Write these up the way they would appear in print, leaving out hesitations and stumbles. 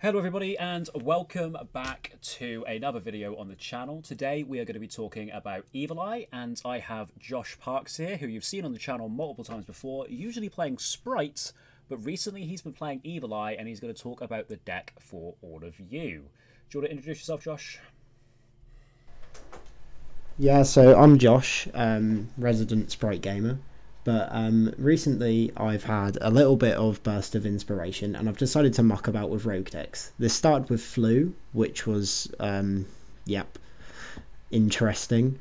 Hello everybody and welcome back to another video on the channel. Today we are going to be talking about Evil Eye, and I have Josh Parks here, who you've seen on the channel multiple times before, usually playing Sprites, but recently he's been playing Evil Eye and he's going to talk about the deck for all of you. Do you want to introduce yourself, Josh? Yeah, so I'm Josh, resident Sprite gamer, but recently I've had a little bit of burst of inspiration and I've decided to muck about with rogue decks. This started with Flu, which was, interesting,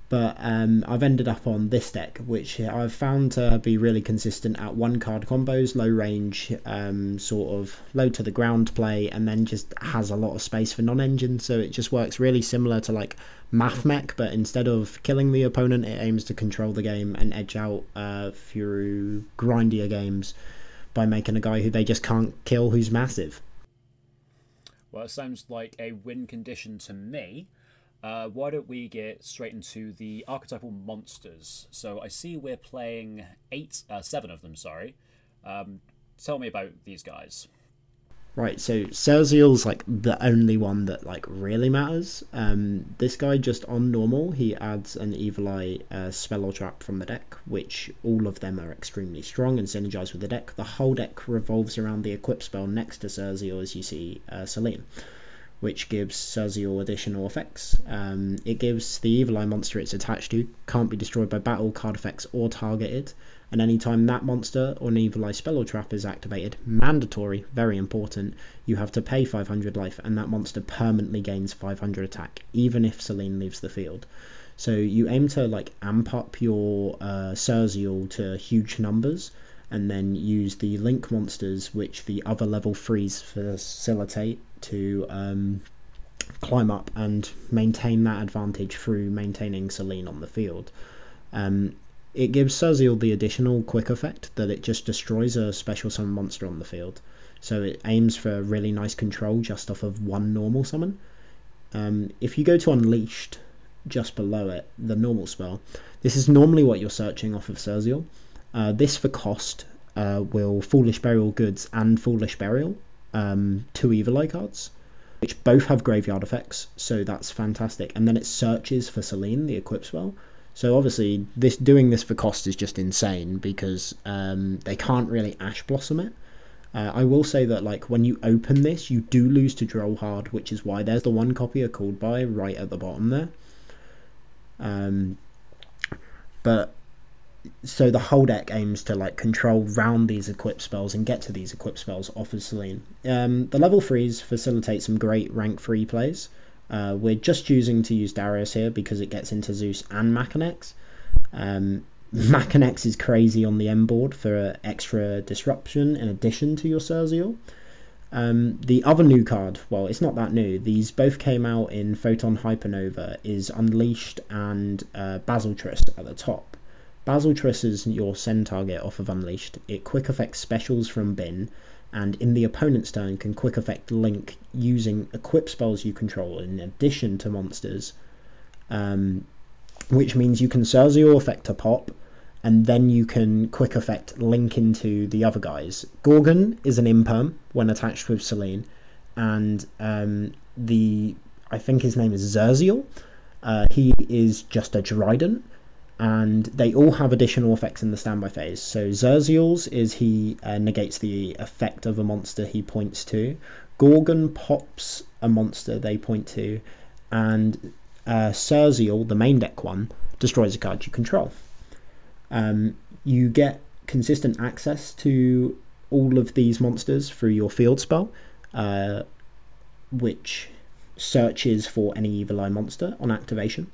but I've ended up on this deck, which I've found to be really consistent at one card combos, low range, sort of low to the ground play, and then just has a lot of space for non-engine, so it just works really similar to like Math Mech, but instead of killing the opponent, it aims to control the game and edge out through grindier games by making a guy who they just can't kill who's massive. Well, it sounds like a win condition to me. Why don't we get straight into the archetypal monsters? So I see we're playing seven of them, sorry. Tell me about these guys. Right, so Serziel's like the only one that like really matters. This guy just on normal, he adds an Evil Eye spell or trap from the deck, which all of them are extremely strong and synergize with the deck. The whole deck revolves around the equip spell next to Serziel, as you see Selene, which gives Serziel additional effects. It gives the Evil Eye monster it's attached to can't be destroyed by battle, card effects, or targeted. And anytime that monster or an Evil Eye spell or trap is activated, mandatory, very important, you have to pay 500 life, and that monster permanently gains 500 attack, even if Selene leaves the field. So you aim to like amp up your Serziel to huge numbers, and then use the link monsters, which the other level 3s facilitate, to climb up and maintain that advantage through maintaining Selene on the field. It gives Serziel the additional quick effect that it just destroys a special summon monster on the field. So it aims for really nice control just off of one normal summon. If you go to Unleashed, just below it, the normal spell, this is normally what you're searching off of Serziel. This for cost will Foolish Burial Goods and Foolish Burial, two Evil Eye cards, which both have graveyard effects, so that's fantastic. And then it searches for Selene, the equip spell. So obviously doing this for cost is just insane, because they can't really Ash Blossom it. I will say that like when you open this, you do lose to Droll Hard, which is why there's the one copy of Called By right at the bottom there. But so the whole deck aims to like control round these equip spells and get to these equip spells off of Selene. The level 3s facilitate some great rank 3 plays. We're just choosing to use Darius here because it gets into Zeus and Macanex. Macanex is crazy on the M board for extra disruption in addition to your Serziel. The other new card, well, it's not that new, these both came out in Photon Hypernova, is Unleashed and Basiltris at the top. Basiltris is your send target off of Unleashed. It quick affects specials from bin, and in the opponent's turn can quick effect link using equip spells you control in addition to monsters, which means you can Serziel effect a pop, and then you can quick effect link into the other guys. Gorgon is an imperm when attached with Selene, and I think his name is Zerziel. He is just a Dryden, and they all have additional effects in the standby phase. So Zerziel's is he negates the effect of a monster he points to. Gorgon pops a monster they point to, and Serziel, the main deck one, destroys a card you control. You get consistent access to all of these monsters through your field spell, which searches for any Evil Eye monster on activation.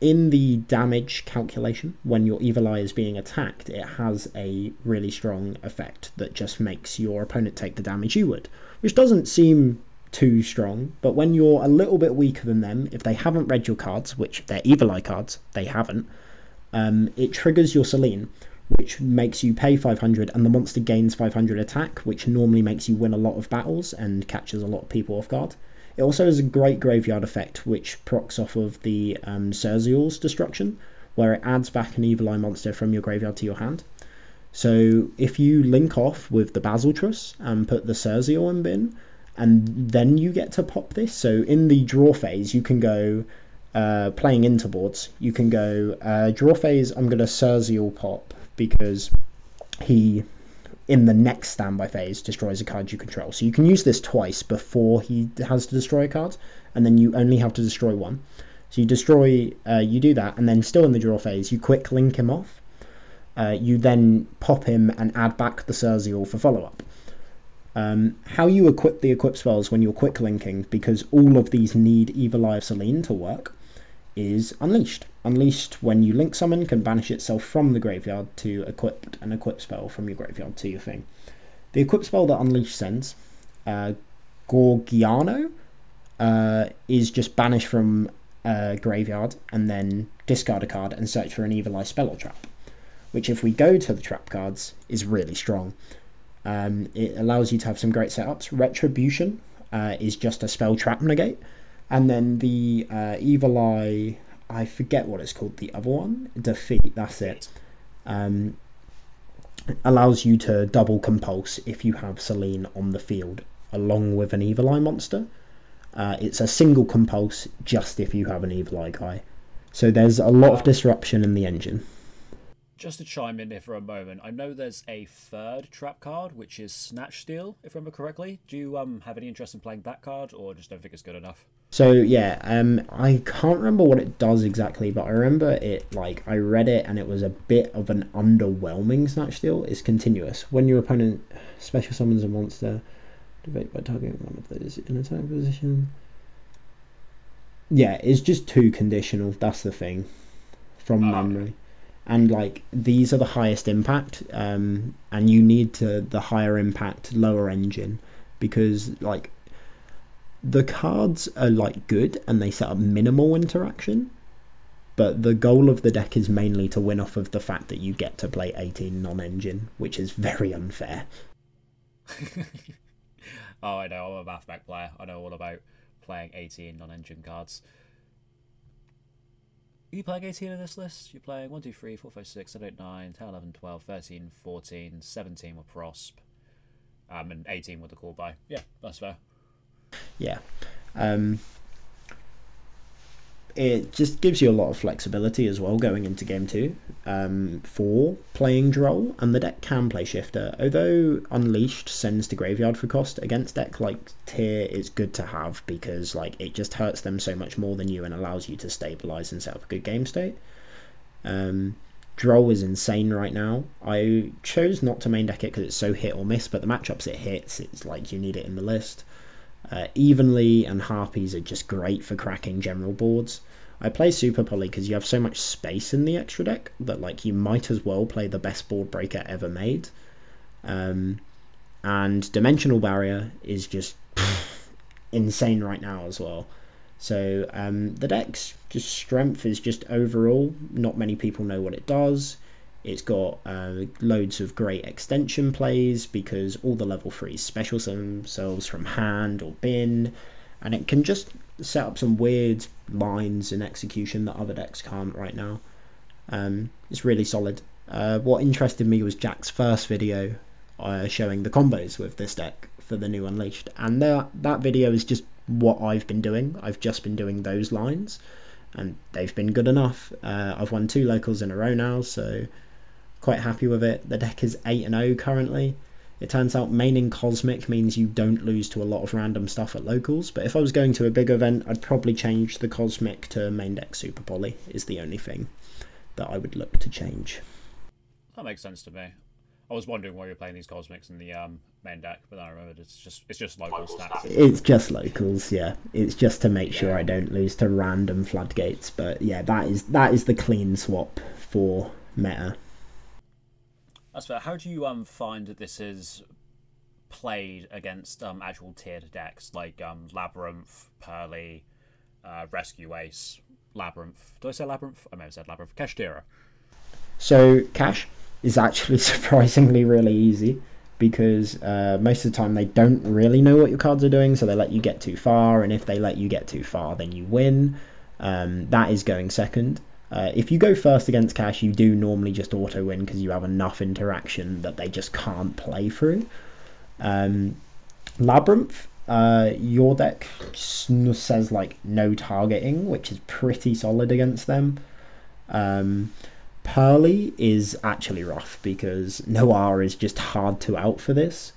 In the damage calculation, when your Evil Eye is being attacked, it has a really strong effect that just makes your opponent take the damage you would, which doesn't seem too strong, but when you're a little bit weaker than them, if they haven't read your cards, which they're Evil Eye cards, they haven't, it triggers your Selene, which makes you pay 500, and the monster gains 500 attack, which normally makes you win a lot of battles and catches a lot of people off guard. It also has a great graveyard effect, which procs off of the Serziel's destruction, where it adds back an Evil Eye monster from your graveyard to your hand. So if you link off with the Basiltris and put the Serziel in bin, and then you get to pop this. So in the draw phase, you can go playing interboards. You can go draw phase. I'm going to Surzeal pop because he, in the next standby phase, destroys a card you control. So you can use this twice before he has to destroy a card, and then you only have to destroy one. So you destroy, you do that, and then still in the draw phase, you quick link him off. You then pop him and add back the Surzeal for follow-up. How you equip the equip spells when you're quick linking, because all of these need Evil Eye of Selene to work, is Unleashed. Unleashed, when you link summon, can banish itself from the graveyard to equip an equip spell from your graveyard to your thing. The equip spell that Unleashed sends, Gorgiano, is just banish from graveyard and then discard a card and search for an Evil Eye spell or trap, which if we go to the trap cards is really strong. It allows you to have some great setups. Retribution is just a spell trap negate, and then the Evil Eye, I forget what it's called, the other one, Defeat, that's it, allows you to double compulse if you have Selene on the field along with an Evil Eye monster. It's a single compulse just if you have an Evil Eye guy. So there's a lot of disruption in the engine. Just to chime in here for a moment, I know there's a third trap card, which is Snatch Steal, if I remember correctly. Do you have any interest in playing that card, or just don't think it's good enough? So yeah, I can't remember what it does exactly, but I remember it, like, I read it and it was a bit of an underwhelming Snatch Steal. It's continuous. When your opponent special summons a monster, debate by targeting one of those in attack position. Yeah, it's just too conditional, that's the thing, from memory. And like, these are the highest impact, and you need the higher impact lower engine, because like the cards are like good and they set up minimal interaction, but the goal of the deck is mainly to win off of the fact that you get to play 18 non-engine, which is very unfair. Oh, I know, I'm a Mathmech player. I know all about playing 18 non-engine cards. Are you playing 18 in this list? You're playing 1, 2, 3, 4, 5, 6, 7, 8, 9, 10, 11, 12, 13, 14, 17 with Prosp, and 18 with the Call By. Yeah, that's fair. Yeah. It just gives you a lot of flexibility as well going into game 2 for playing Droll, and the deck can play Shifter. Although Unleashed sends to graveyard for cost, against deck like Tyr it's good to have, because like it just hurts them so much more than you and allows you to stabilize and set up a good game state. Droll is insane right now. I chose not to main deck it because it's so hit or miss, but the matchups it hits, it's like you need it in the list. Evenly and Harpies are just great for cracking general boards. I play Super Poly because you have so much space in the extra deck that like you might as well play the best board breaker ever made. And Dimensional Barrier is just insane right now as well. So the deck's just strength is just overall, not many people know what it does. It's got loads of great extension plays because all the level 3s special themselves from hand or bin, and it can just set up some weird lines in execution that other decks can't right now. It's really solid. What interested me was Jack's first video showing the combos with this deck for the new Unleashed, and that video is just what I've been doing. I've just been doing those lines, and they've been good enough. I've won 2 locals in a row now, so quite happy with it. The deck is 8-0 currently. It turns out maining Cosmic means you don't lose to a lot of random stuff at locals, but if I was going to a big event, I'd probably change the Cosmic to main deck Super Poly, is the only thing that I would look to change. That makes sense to me. I was wondering why you're playing these Cosmics in the main deck, but I remembered it's just local stats. It's just locals, yeah. It's just to make sure I don't lose to random floodgates, but yeah, that is the clean swap for meta. That's fair. How do you find that this is played against actual tiered decks like Labyrinth, Pearly, Rescue Ace, Labyrinth? Did I say Labyrinth? I may have said Labyrinth. Kashtira. So Cash is actually surprisingly really easy, because most of the time they don't really know what your cards are doing, so they let you get too far, and if they let you get too far then you win. That is going second. If you go first against Cash, you do normally just auto win because you have enough interaction that they just can't play through. Labyrinth, your deck says like no targeting, which is pretty solid against them. Pearly is actually rough because Noir is just hard to out for this.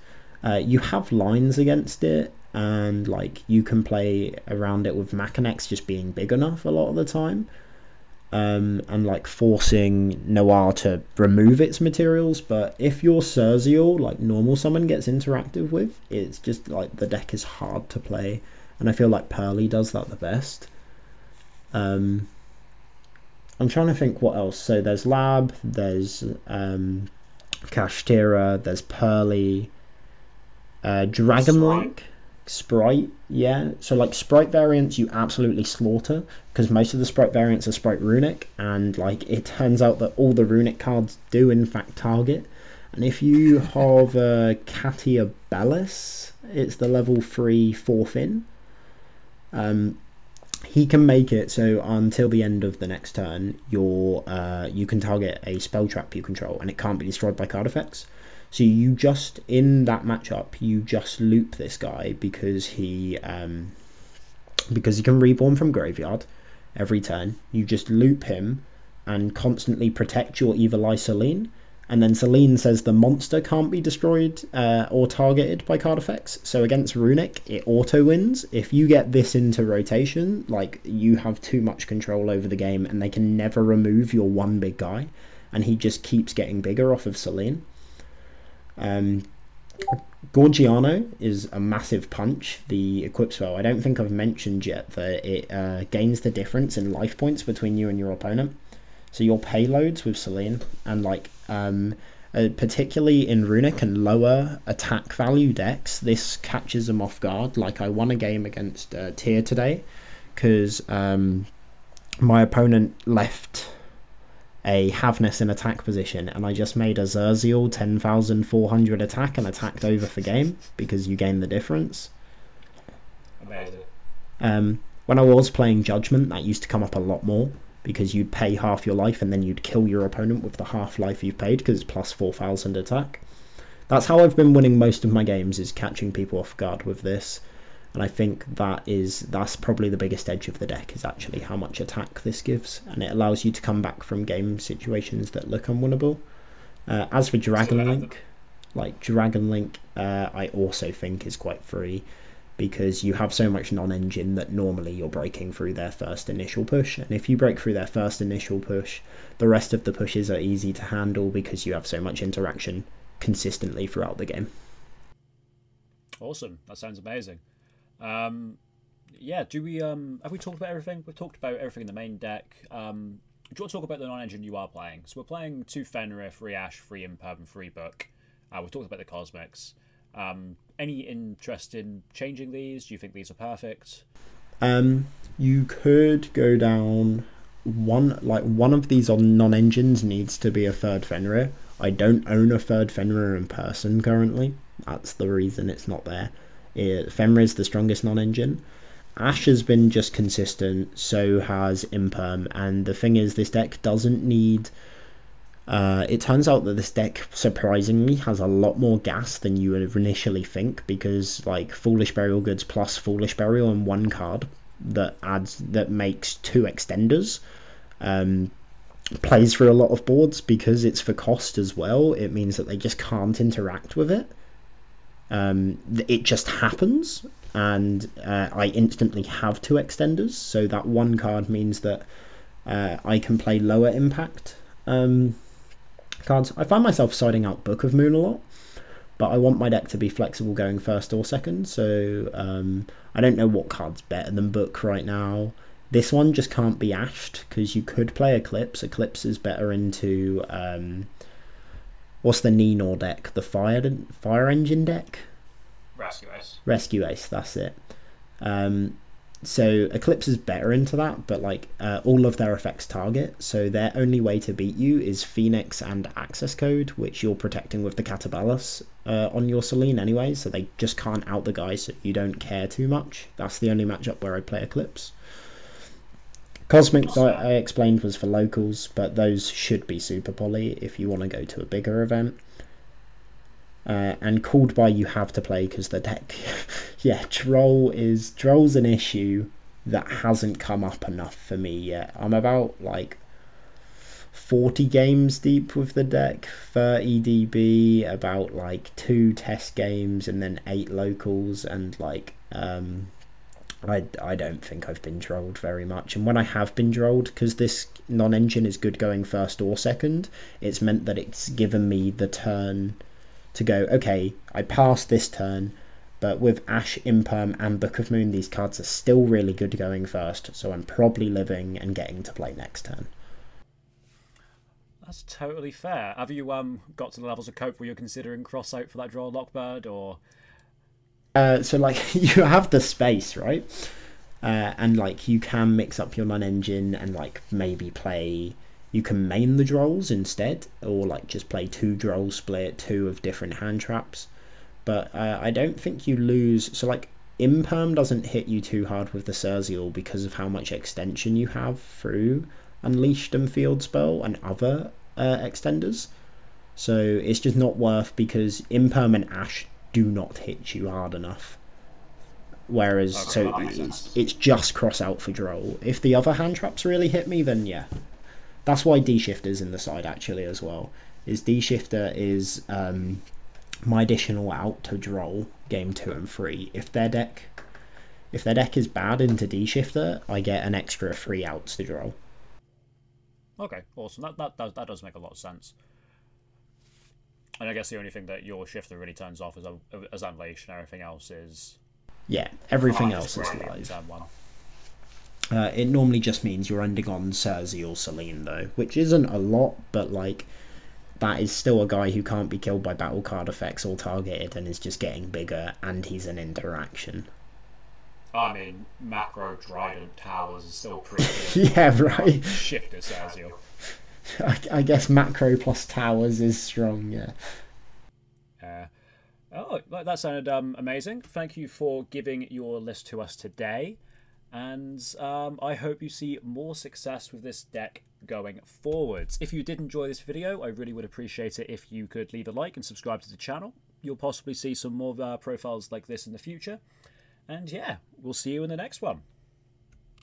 You have lines against it, and like you can play around it with Macanex just being big enough a lot of the time, and like forcing Noir to remove its materials. But if your Surzeal, like normal summon, gets interactive with, it's just like the deck is hard to play, and I feel like Pearly does that the best. I'm trying to think what else. So there's Lab, there's Kashtira, there's Pearly, Dragonlink, Sprite, yeah. So like Sprite variants you absolutely slaughter, because most of the Sprite variants are Sprite Runic, and like it turns out that all the Runic cards do in fact target. And if you have Katia Bellis, it's the level 3 4th in. He can make it so until the end of the next turn, you can target a spell trap you control, and it can't be destroyed by card effects. So you just, in that matchup, you just loop this guy because he can reborn from graveyard every turn. You just loop him and constantly protect your Evil Eye Selene. And then Selene says the monster can't be destroyed or targeted by card effects. So against Runic, it auto wins. If you get this into rotation, like you have too much control over the game, and they can never remove your one big guy, and he just keeps getting bigger off of Selene. Gorgiano is a massive punch, the equip spell. I don't think I've mentioned yet that it gains the difference in life points between you and your opponent. So your payloads with Selene, and like particularly in Runic and lower attack value decks, this catches them off guard. Like I won a game against Tyr today because my opponent left a Havness in attack position, and I just made a Zerzial 10,400 attack and attacked over for game because you gain the difference. Amazing. When I was playing Judgment, that used to come up a lot more because you'd pay half your life and then you'd kill your opponent with the half life you've paid because it's plus 4,000 attack. That's how I've been winning most of my games, is catching people off guard with this. And I think that's probably the biggest edge of the deck, is actually how much attack this gives, and it allows you to come back from game situations that look unwinnable. As for Dragonlink, I also think is quite free, because you have so much non-engine that normally you're breaking through their first initial push, and if you break through their first initial push, the rest of the pushes are easy to handle because you have so much interaction consistently throughout the game. Awesome, that sounds amazing. Yeah, do we have we talked about everything? We've talked about everything in the main deck. Do you want to talk about the non-engine you are playing? So we're playing 2 Fenrir, 3 Ash, 3 Imperv, and 3 Book. We've talked about the Cosmics. Any interest in changing these? Do you think these are perfect? You could go down one of these on non-engines needs to be a 3rd Fenrir. I don't own a 3rd Fenrir in person currently. That's the reason it's not there. Fenrir is the strongest non-engine. Ash has been just consistent, so has Imperm, and the thing is, this deck doesn't need... it turns out that this deck, surprisingly, has a lot more gas than you would initially think, because, like, Foolish Burial Goods plus Foolish Burial and 1 card that makes 2 extenders, plays for a lot of boards. Because it's for cost as well, it means that they just can't interact with it. It just happens, and I instantly have 2 extenders, so that 1 card means that I can play lower impact cards. I find myself siding out Book of Moon a lot, but I want my deck to be flexible going first or second, so I don't know what card's better than Book right now. This one just can't be ashed, because you could play Eclipse. Eclipse is better into... what's the Ninor deck? The Fire Engine deck? Rescue Ace, that's it. So Eclipse is better into that, but like all of their effects target, so their only way to beat you is Phoenix and Access Code, which you're protecting with the Catabalus on your Selene anyway, so they just can't out the guy, so you don't care too much. That's the only matchup where I play Eclipse. Cosmics, I explained, was for locals, but those should be super poly if you want to go to a bigger event. And Called By you have to play, because the deck Yeah, Droll's an issue that hasn't come up enough for me yet. I'm about like 40 games deep with the deck, 30 DB, about like 2 test games, and then 8 locals, and like I don't think I've been drolled very much. And when I have been drolled, because this non-engine is good going first or second, it's meant that it's given me the turn to go, okay, I passed this turn, but with Ash, Imperm, and Book of Moon, these cards are still really good going first, so I'm probably living and getting to play next turn. That's totally fair. Have you got to the levels of cope where you're considering cross out for that draw Lockbird, or? So like you have the space, right? And like you can mix up your non-engine and like maybe play. You can main the drolls instead, or like just play 2 droll split, 2 of different hand traps. But I don't think you lose. So like Imperm doesn't hit you too hard with the Cerzial because of how much extension you have through Unleashed and Field Spell and other extenders. So it's just not worth, because Imperm and Ash do not hit you hard enough. Whereas, Okay, so it's just cross out for Droll. If the other hand traps really hit me, then yeah. That's why D-Shifter's in the side actually as well. Is D-Shifter is my additional out to Droll game 2 and 3. If their deck is bad into D-Shifter, I get an extra 3 outs to Droll. Okay, awesome. That does make a lot of sense. And I guess the only thing that your shifter really turns off is Unleash, and everything else is... Yeah, everything else is live. Turn 1. It normally just means you're ending on Cersei or Selene, though, which isn't a lot, but like that is still a guy who can't be killed by battle card effects or targeted, and is just getting bigger, and he's an interaction. I mean, macro Trident Towers is still pretty good. Yeah, right. Shifter Cersei. I guess macro plus towers is strong, yeah. Oh, that sounded amazing. Thank you for giving your list to us today. And I hope you see more success with this deck going forwards. If you did enjoy this video, I really would appreciate it if you could leave a like and subscribe to the channel. You'll possibly see some more profiles like this in the future. And yeah, we'll see you in the next one.